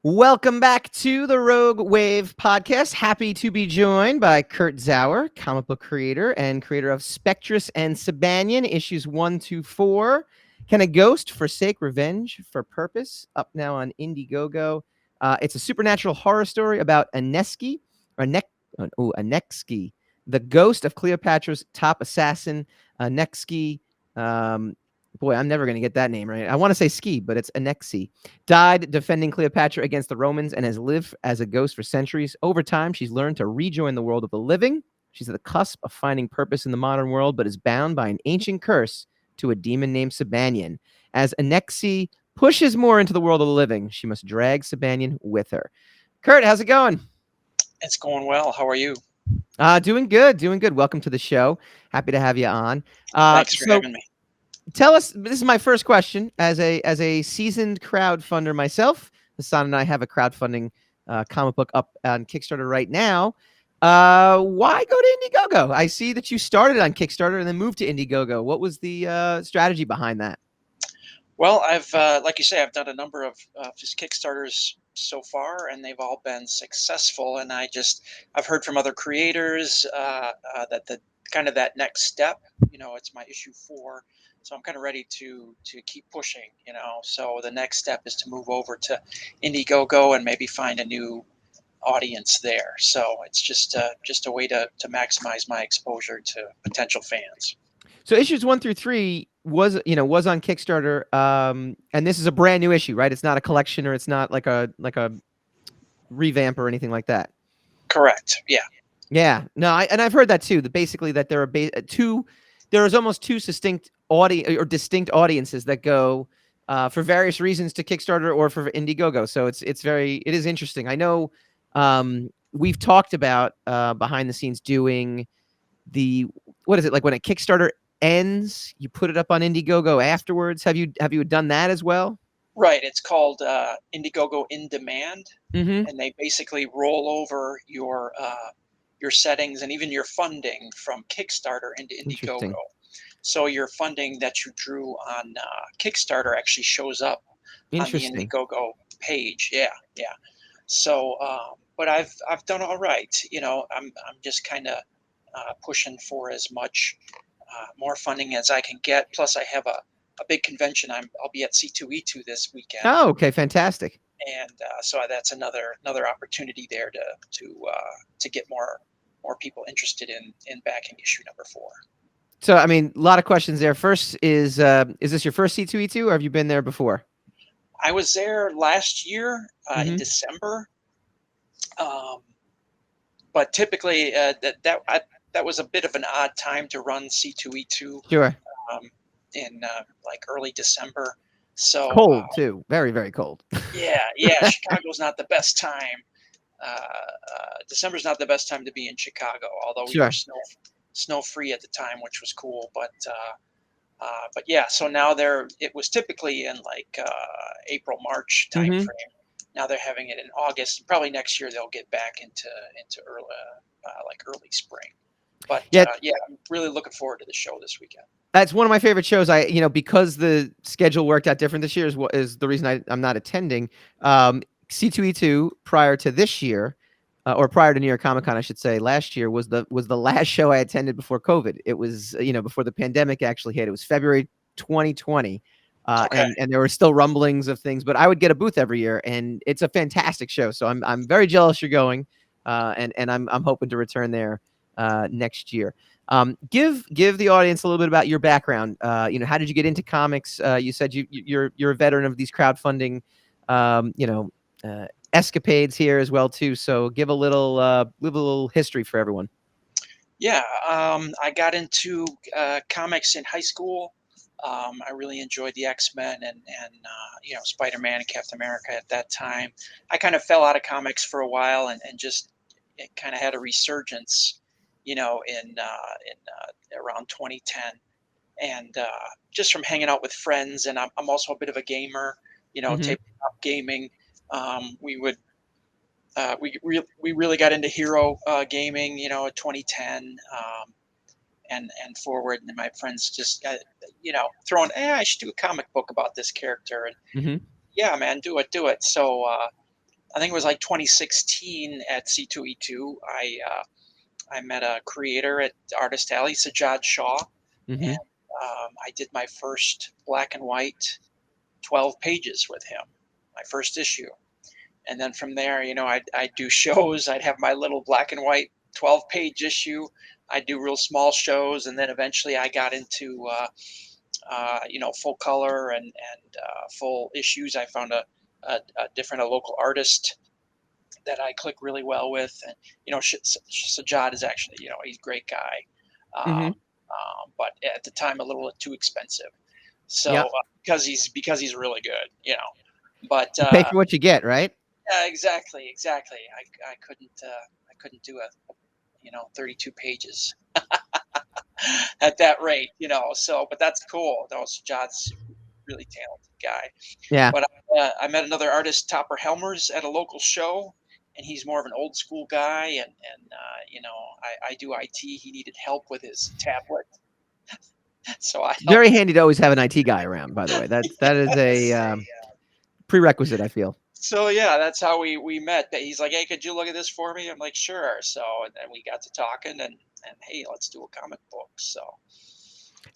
Welcome back to the Rogue Wav Podcast. Happy to be joined by Kurt Zauer, comic book creator and creator of Spectress and Sabanion, issues 1 to 4. Can a ghost forsake revenge for purpose? Up now on Indiegogo. It's a supernatural horror story about Aneski, the ghost of Cleopatra's top assassin, Aneski. Boy, I'm never going to get that name right. I want to say Ski, but it's Anexi. Died defending Cleopatra against the Romans and has lived as a ghost for centuries. Over time, she's learned to rejoin the world of the living. She's at the cusp of finding purpose in the modern world, but is bound by an ancient curse to a demon named Sabanion. As Anexi pushes more into the world of the living, she must drag Sabanion with her. Kurt, how's it going? It's going well. How are you? Doing good. Welcome to the show. Happy to have you on. Thanks for having me. Tell us, this is my first question as a seasoned crowdfunder myself. Hassan and I have a crowdfunding comic book up on Kickstarter right now. Why go to Indiegogo? I see that you started on Kickstarter and then moved to Indiegogo. What was the strategy behind that? Well, I've like you say, I've done a number of just Kickstarters so far, and they've all been successful. And I've heard from other creators that the kind of that next step, it's my issue 4. So I'm kind of ready to keep pushing, So the next step is to move over to Indiegogo and maybe find a new audience there. So it's just a way to maximize my exposure to potential fans. So issues 1 through 3 was on Kickstarter, and this is a brand new issue, right? It's not a collection, or it's not like a revamp or anything like that. Correct. Yeah. Yeah. No, I've heard that too. That basically that there are there's almost two distinct audiences that go for various reasons to Kickstarter or for Indiegogo. So it is interesting. I know we've talked about behind the scenes doing what is it like when a Kickstarter ends, you put it up on Indiegogo afterwards. Have you done that as well? Right. It's called Indiegogo In Demand, Mm-hmm. and they basically roll over your settings and even your funding from Kickstarter into Indiegogo. So your funding that you drew on Kickstarter actually shows up on the Indiegogo page. Yeah. So, but I've done all right. I'm just kind of pushing for as much more funding as I can get. Plus, I have a big convention. I'll be at C2E2 this weekend. Oh, okay, fantastic. And so that's another opportunity there to get more people interested in backing issue number 4. So, I mean, a lot of questions there. First is this your first C2E2, or have you been there before? I was there last year in December, but typically that was a bit of an odd time to run C2E2. Sure. In like early December. So cold too, very, very cold. Yeah. Chicago's not the best time. December's not the best time to be in Chicago, although we were snow free at the time, which was cool. But yeah, so now it was typically in like April, March time frame. Now they're having it in August. Probably next year they'll get back into early spring. But yeah, I'm really looking forward to the show this weekend. That's one of my favorite shows. Because the schedule worked out different this year is the reason I'm not attending. C2E2 prior to this year, or prior to New York Comic Con, I should say, last year was the last show I attended before COVID. It was before the pandemic actually hit. It was February 2020, and there were still rumblings of things. But I would get a booth every year, and it's a fantastic show. So I'm very jealous you're going, and I'm hoping to return there next year. Give the audience a little bit about your background. How did you get into comics? You said you're a veteran of these crowdfunding, escapades here as well too. So give a little history for everyone. Yeah, I got into comics in high school. I really enjoyed the X-Men and Spider-Man and Captain America at that time. I kind of fell out of comics for a while and just it kind of had a resurgence, in around 2010, and just from hanging out with friends. And I'm also a bit of a gamer, tabletop gaming. We really got into hero gaming, 2010. And forward, and my friends just throwing, I should do a comic book about this character, and yeah, man, do it. So I think it was like 2016 at C2E2. I met a creator at Artist Alley, Sajad Shaw, Mm-hmm. and I did my first black and white 12 pages with him, my first issue. And then from there, I'd do shows. I'd have my little black and white 12-page issue. I'd do real small shows, and then eventually I got into full color and full issues. I found a local artist that I click really well with, and Sajad is actually, he's a great guy, Mm-hmm. but at the time a little too expensive. So Yep. because he's really good, but You pay for what you get, right? yeah, exactly. I couldn't do a 32 pages at that rate, so, but that's cool. Sajad's really talented guy. Yeah. But I met another artist, Topper Helmers, at a local show, and he's more of an old school guy. And I do IT. He needed help with his tablet, so I helped. Very handy to always have an IT guy around, by the way. That is a prerequisite, I feel. So yeah, that's how we met. He's like, "Hey, could you look at this for me?" I'm like, "Sure." So and then we got to talking, and hey, let's do a comic book.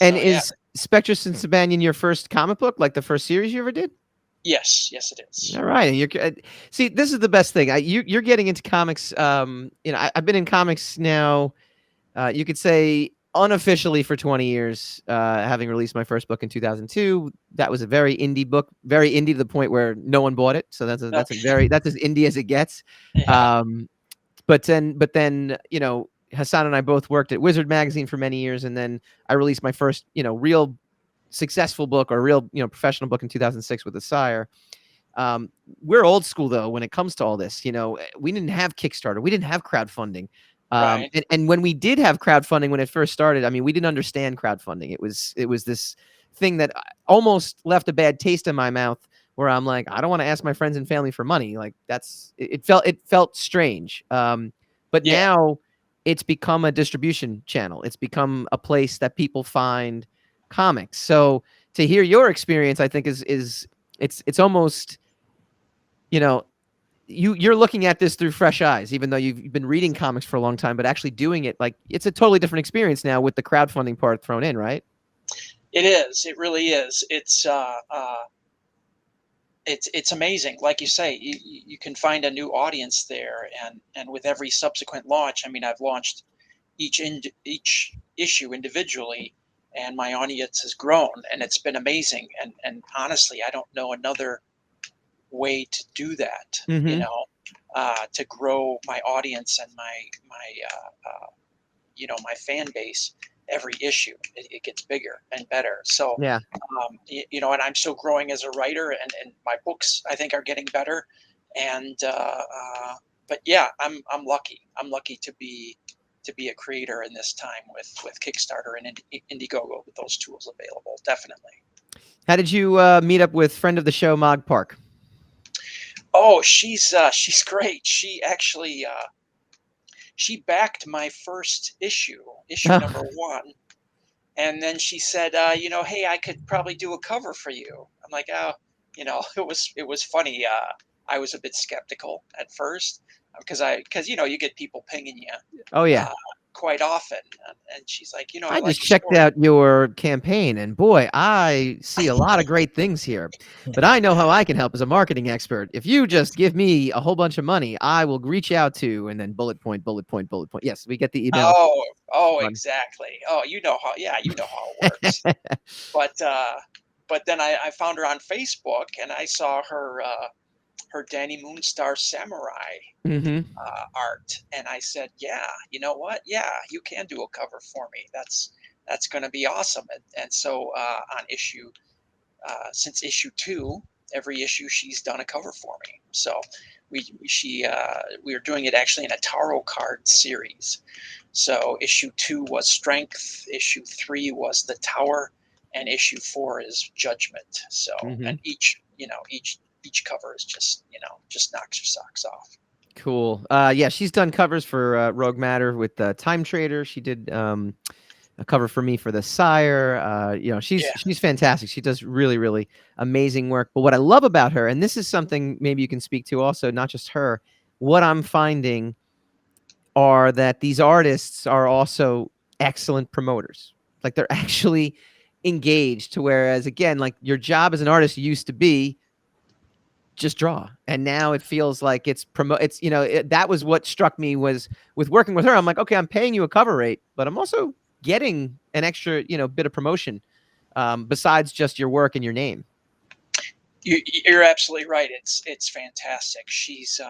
And yeah. is Spectress and Sabanion your first comic book, like the first series you ever did? Yes, it is. All right. See, this is the best thing. You're getting into comics. I've been in comics now. You could say unofficially for 20 years, having released my first book in 2002. That was a very indie book, very indie to the point where no one bought it. So that's as indie as it gets. Yeah. But then Hassan and I both worked at Wizard Magazine for many years, and then I released my first real successful book or real professional book in 2006 with The Sire. We're old school though when it comes to all this. We didn't have Kickstarter, we didn't have crowdfunding. Right. And when we did have crowdfunding when it first started, I mean, we didn't understand crowdfunding. It was this thing that almost left a bad taste in my mouth, where I'm like, I don't want to ask my friends and family for money. Like it felt strange. But Yeah. now it's become a distribution channel. It's become a place that people find comics. So to hear your experience, I think it's almost, you're looking at this through fresh eyes, even though you've been reading comics for a long time, but actually doing it, like, it's a totally different experience now with the crowdfunding part thrown in, right? It is. It really is. It's amazing. Like you say, you can find a new audience there, and with every subsequent launch, I mean, I've launched each issue individually, and my audience has grown, and it's been amazing. And honestly, I don't know another way to do that. Mhm. To grow my audience and my my fan base. Every issue it gets bigger and better. So Yeah. and I'm still growing as a writer, and my books, I think, are getting better. And but yeah, I'm lucky. I'm lucky to be a creator in this time with Kickstarter and Indiegogo, with those tools available. Definitely. How did you meet up with friend of the show, Mog Park? Oh, she's great. She actually she backed my first issue number 1. And then she said, hey, I could probably do a cover for you. I'm like, oh, it was funny. I was a bit skeptical at first because you get people pinging you. Oh yeah. Quite often, and she's like, I I like just your checked story. out your campaign, and boy, I see a lot of great things here. But I know how I can help as a marketing expert. If you just give me a whole bunch of money, I will reach out to, and then bullet point, bullet point, bullet point. Yes, we get the email. Oh, exactly. Oh, you know how it works. But then I found her on Facebook, and I saw her Danny Moonstar Samurai Mm-hmm. art, and I said, yeah, you know what? Yeah, you can do a cover for me. That's going to be awesome. And so on since issue 2, every issue she's done a cover for me. So we are doing it actually in a tarot card series. So issue 2 was Strength, issue 3 was the Tower, and issue 4 is Judgment. So and each cover is just knocks your socks off. Cool. Yeah, she's done covers for Rogue Matter with Time Trader. She did a cover for me for the Sire. Yeah. She's fantastic. She does really, really amazing work. But what I love about her, and this is something maybe you can speak to also, not just her, what I'm finding are that these artists are also excellent promoters. Like they're actually engaged to whereas again, like your job as an artist used to be just draw. And now it feels like it's that was what struck me was with working with her. I'm like, okay, I'm paying you a cover rate, but I'm also getting an extra, bit of promotion besides just your work and your name. You're absolutely right. It's fantastic. She's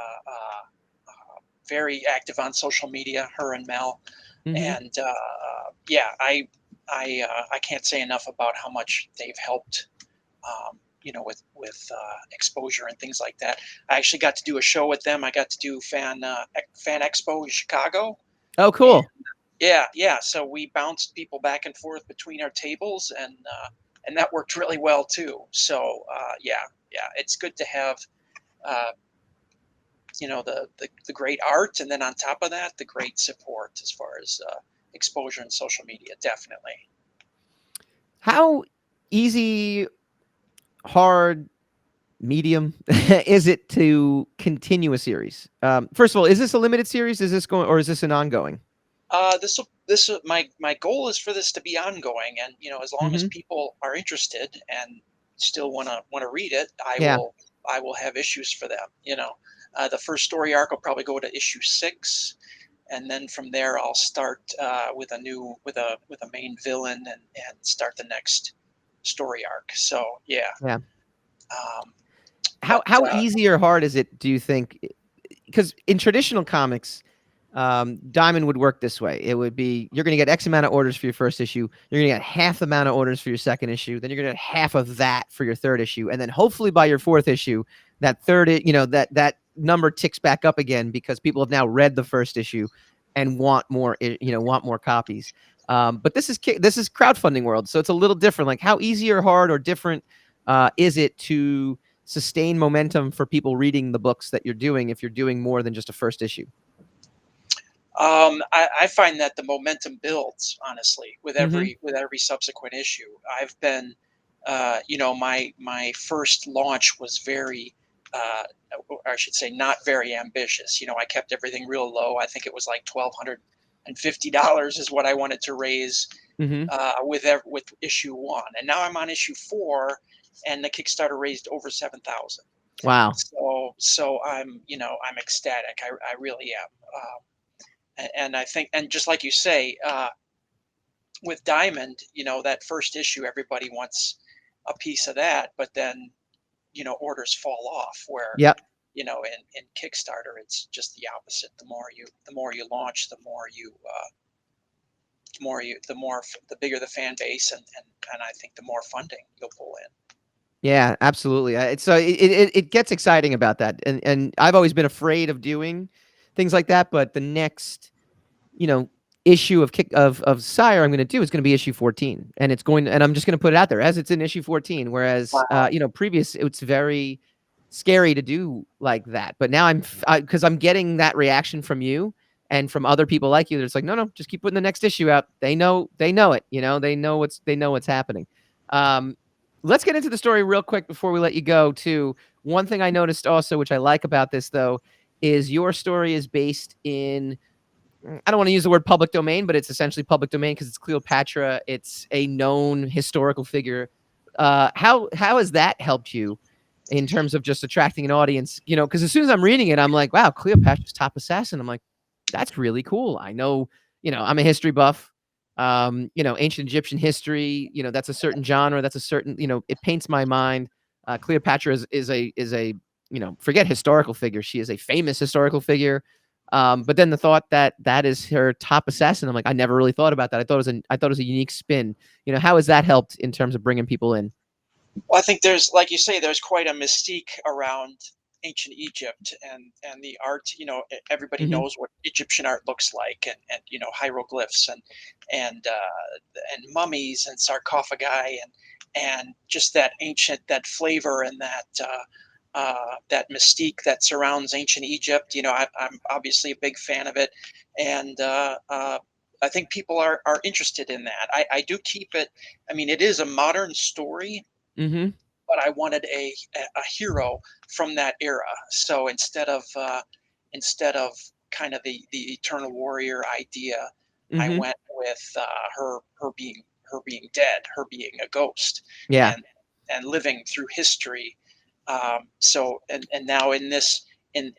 very active on social media, her and Mel. Mm-hmm. And yeah, I can't say enough about how much they've helped, with exposure and things like that. I actually got to do a show with them. I got to do Fan Expo in Chicago. Oh, cool. Yeah. So we bounced people back and forth between our tables, and that worked really well too. So yeah, it's good to have the great art, and then on top of that, the great support as far as exposure and social media. Definitely. How easy, hard, medium is it to continue a series? First of all, is this a limited series? Is this going, or is this an ongoing? My goal is for this to be ongoing, and as long as people are interested and still want to read it, I will have issues for them. The first story arc will probably go to issue 6, and then from there I'll start with a main villain and start the next story arc. So yeah. How easy or hard is it, do you think? Because in traditional comics, Diamond would work this way. It would be, you're going to get X amount of orders for your first issue. You're going to get half the amount of orders for your second issue. Then you're going to get half of that for your third issue. And then hopefully by your fourth issue, that that number ticks back up again because people have now read the first issue and want more copies. But this is crowdfunding world. So it's a little different. Like how easy or hard or different is it to sustain momentum for people reading the books that you're doing if you're doing more than just a first issue? I find that the momentum builds, honestly, with every subsequent issue. I've been, my first launch was very, I should say, not very ambitious. I kept everything real low. I think it was like $1,250 is what I wanted to raise with issue 1, and now I'm on issue 4, and the Kickstarter raised over 7,000. Wow! So I'm ecstatic. I really am. And I think, and just like you say, with Diamond, that first issue, everybody wants a piece of that, but then, orders fall off. Where, in Kickstarter, it's just the opposite. The more you launch, the bigger the fan base, and I think the more funding you'll pull in. Yeah, absolutely. It gets exciting about that, and I've always been afraid of doing things like that, but the next, issue of Sire I'm going to do is going to be issue 14, and I'm just going to put it out there as it's in issue 14. Whereas, previous it's very scary to do like that, but now because I'm getting that reaction from you and from other people like you. It's like, no, just keep putting the next issue out. They know it. They know what's happening. Let's get into the story real quick before we let you go. Too, one thing I noticed also, which I like about this though, is your story is based in, I don't want to use the word public domain, but it's essentially public domain because it's Cleopatra. It's a known historical figure. How has that helped you in terms of just attracting an audience? Because as soon as I'm reading it, I'm like, wow, Cleopatra's top assassin. I'm like, that's really cool. I know, I'm a history buff. Ancient Egyptian history, that's a certain genre. That's a certain, it paints my mind. Cleopatra is a forget historical figure. She is a famous historical figure. But then the thought that is her top assassin, I'm like, I never really thought about that. I thought it was a unique spin. How has that helped in terms of bringing people in? Well, I think there's, like you say, there's quite a mystique around ancient Egypt and the art. Everybody knows what Egyptian art looks like, and hieroglyphs and mummies and sarcophagi and just that flavor and that mystique that surrounds ancient Egypt. I'm obviously a big fan of it, and I think people are interested in that. I do keep it. I mean, it is a modern story, Mm-hmm. but I wanted a hero from that era. So instead of kind of the Eternal Warrior idea, I Mm-hmm. went with her being dead, her being a ghost, Yeah. and living through history. So and now in this in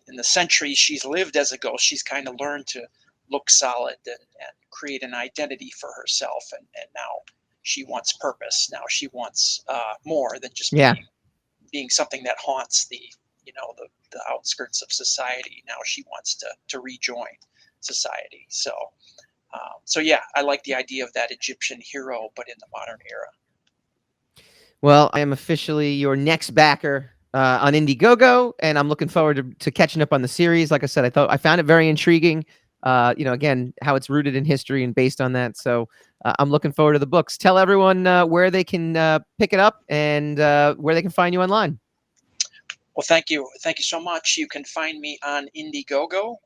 the century she's lived as a ghost, she's kind of learned to look solid and create an identity for herself, and now she wants purpose. Now she wants more than just Yeah. being something that haunts the outskirts of society. Now she wants to rejoin society. So yeah, I like the idea of that Egyptian hero, but in the modern era. Well, I am officially your next backer on Indiegogo, and I'm looking forward to catching up on the series. Like I said, I found it very intriguing. Again, how it's rooted in history and based on that. So I'm looking forward to the books. Tell everyone where they can pick it up and where they can find you online. Well, thank you so much. You can find me on Indiegogo.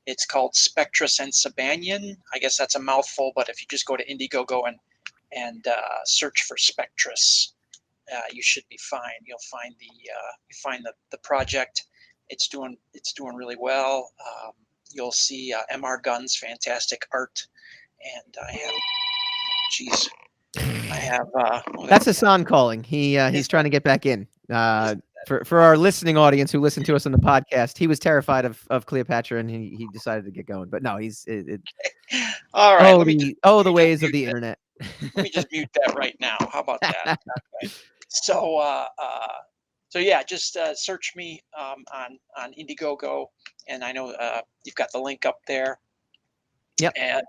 It's called Spectress and Sabanion. I guess that's a mouthful, but if you just go to Indiegogo and search for Spectress, you should be fine. You'll find the project. It's doing really well. You'll see MR Gunn's fantastic art, and I have. That's Hassan calling. He's trying to get back in. For our listening audience who listen to us on the podcast, he was terrified of Cleopatra, and he decided to get going. But no, all right. The ways of the internet. Let me just mute that right now. How about that? Okay. So yeah, just search me on Indiegogo, and I know you've got the link up there. Yep. And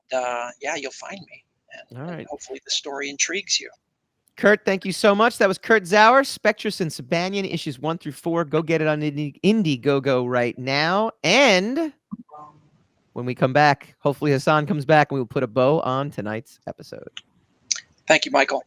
yeah, you'll find me. And, all right. And hopefully the story intrigues you. Kurt, thank you so much. That was Kurt Zauer, Spectress and Sabanion, issues 1 through 4. Go get it on Indiegogo right now. And when we come back, hopefully Hassan comes back and we will put a bow on tonight's episode. Thank you, Michael.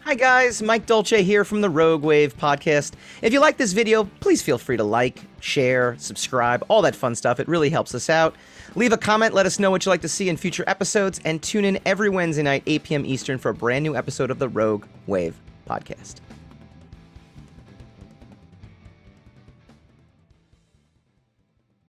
Hi guys, Mike Dolce here from the Rogue Wav Podcast. If you like this video, please feel free to like, share, subscribe, all that fun stuff. It really helps us out. Leave a comment, let us know what you'd like to see in future episodes, and tune in every Wednesday night, 8 p.m. Eastern for a brand new episode of the Rogue Wav Podcast.